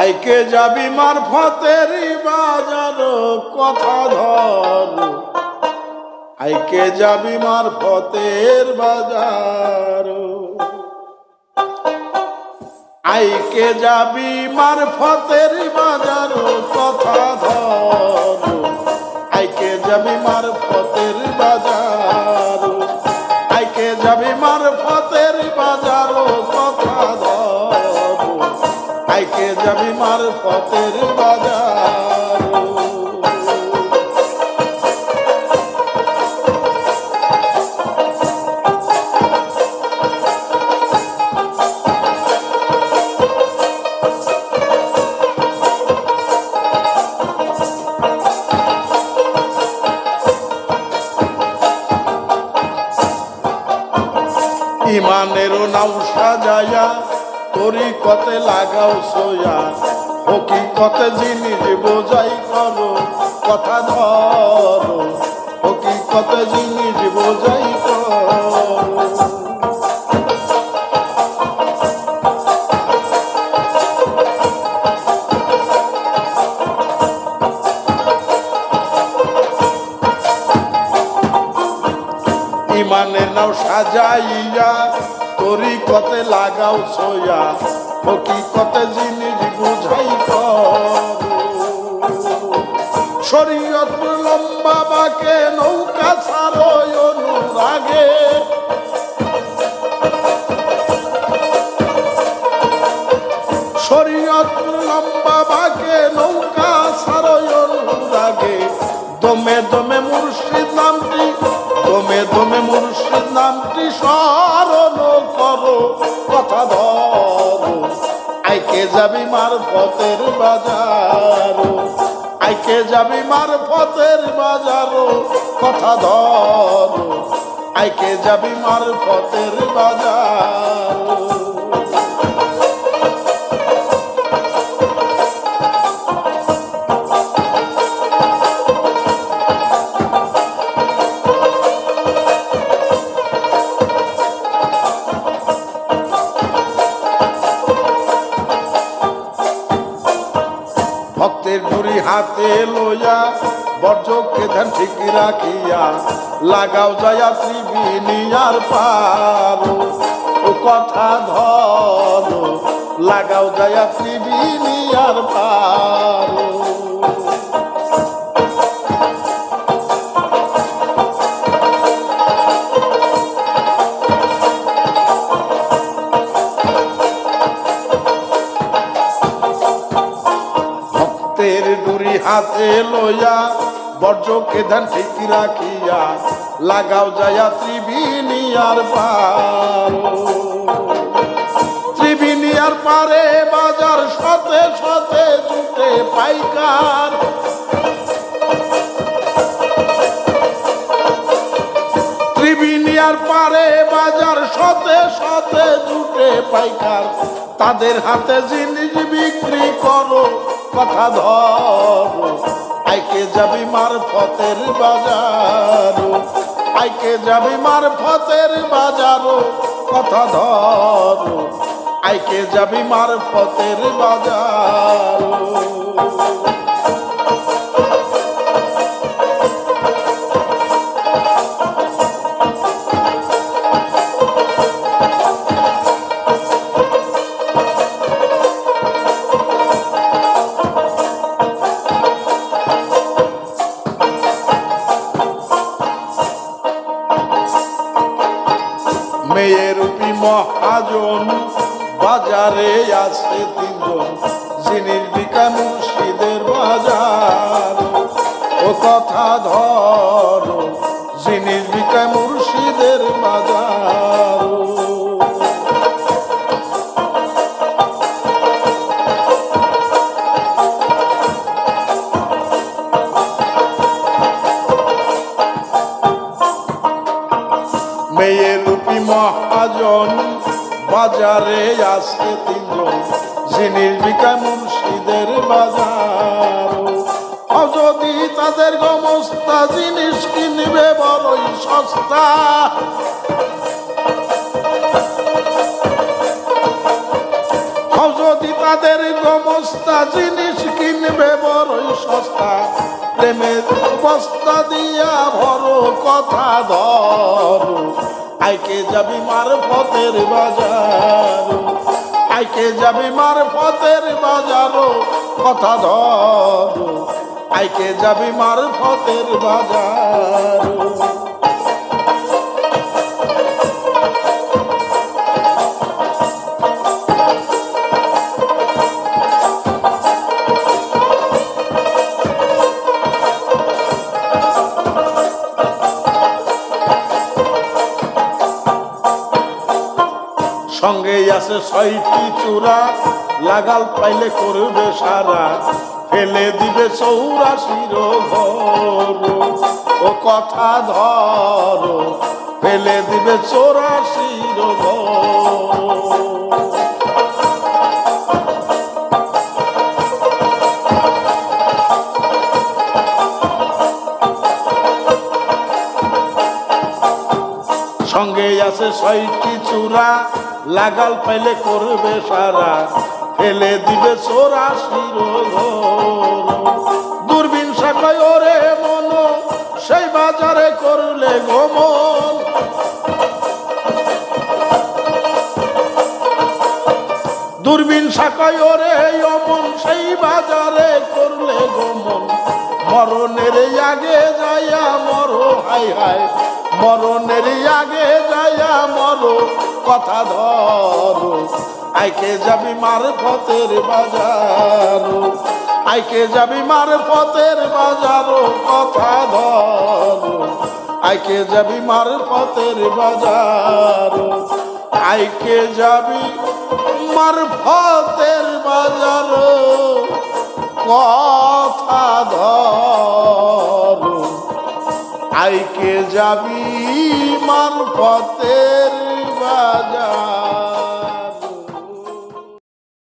আইকে যাবি মারফতের বাজার কথা ধর, আইকে যাবি মারফতের বাজার, আইকে যাবি মারফতের বাজার কথা ধর, আইকে যাবি মারফতের বাজার, আইকে যাবি মারফতের বাজার কথা ধর, আইকে যাবি মারফতের বাজার। ইমানেরও নাও সাজায়া তরিকতে লাগাও সোয়া, হকিকতে জিনিস বোঝাই করো কথা ধরো, হকিকতে জিনিস বোঝাই করো। ইমানের নাও সাজাইয়া তরিকতে লাগাও সোয়া, হকিকতে জিনিস বুঝাই করো। শরীয়ত লম্বা বাঁকে নৌকা ছাড়ো অনুরাগে, শরীয়ত লম্বা বাঁকে নৌকা ছাড়ো অনুরাগে, দমে দমে মুর্শিদ নামটি, দমে দমে মুর্শিদ নামটি স্মরণ করো কথা ধরো, আইকে যাবি মারফতের বাজার, আইকে যাবি মারফতের বাজার কথা ধরো, আইকে যাবি মারফতের বাজার। ভক্তের ডুরি হাতে লইয়া বর্জকে ধ্যান ঠিক রাখিয়া, লাগাও যায়া ত্রিবিনিয়ার পারো ও কথা ধরো, লাগাও যায়া ত্রিবিনিয়ার পারো। ভক্তের ডুরি হাতে লইয়া বর্জকে ধ্যান ঠিক রাখিয়া, লাগাও যায়া ত্রিবিনিয়ার পারো, ত্রিবিনিয়ার পারে বাজার শতে শতে জুটে পাইকার, ত্রিবিনিয়ার পারে বাজার শতে শতে জুটে পাইকার, তাদের হাতে জিনিস বিক্রি করো কথা ধরো, আইকে যাবি মারফতের বাজার, আইকে যাবি মারফতের বাজার কথা ধরো, আইকে যাবি মারফতের বাজার। মেয়ের রূপী মহাজন বাজারে আছে তিনজন, জিনিস বিকা মুর্শিদের বাজার ও কথা ধরো, জিনিস বিকা মুর্শিদের বাজার। মেয়ের রূপী মহাজন বাজারে আসে তিনজন, জিনিস বিকা মুর্শিদের বাজার। যদি তাদের গমস্তা জিনিস কিনবে বড়ই সস্তা, যদি তাদের গমস্তা জিনিস কিনবে বড়ই সস্তা, প্রেমের বস্তা দিয়া ভরো কথা ধরো, আইকে যাবি মারফতের বাজার, আইকে যাবি মারফতের বাজারো কথা ধরো, আইকে যাবি মারফতের বাজার। সঙ্গে আছে 6টি চূড়া, লাগাল পাইলে করবে সারা, ফেলে দিবে 84 ঘর, ও কথা ধরো, ফেলে দিবে 84 ঘর। সঙ্গে আছে 6টি চূড়া, লাগাল পাইলে করবে সারা, ফেলে দিবে 84 ঘর। দূরবীন শাখায় ওরে মন, সেই বাজারে করলে গমন, দূরবীন শাখায় ওরে অমন, সেই বাজারে করলে গমন। মরণের আগে যাইয়া মরো, হাই হাই মরণের আগে যাইয়া মরো কথা ধরো, আইকে যাবি মারফতের বাজার, আইকে যাবি মারফতের বাজার কথা ধরো, আইকে যাবি মারফতের বাজার, আইকে যাবি মারফতের বাজার কথা ধরো, আইকে যাবি মারফতের বাজার।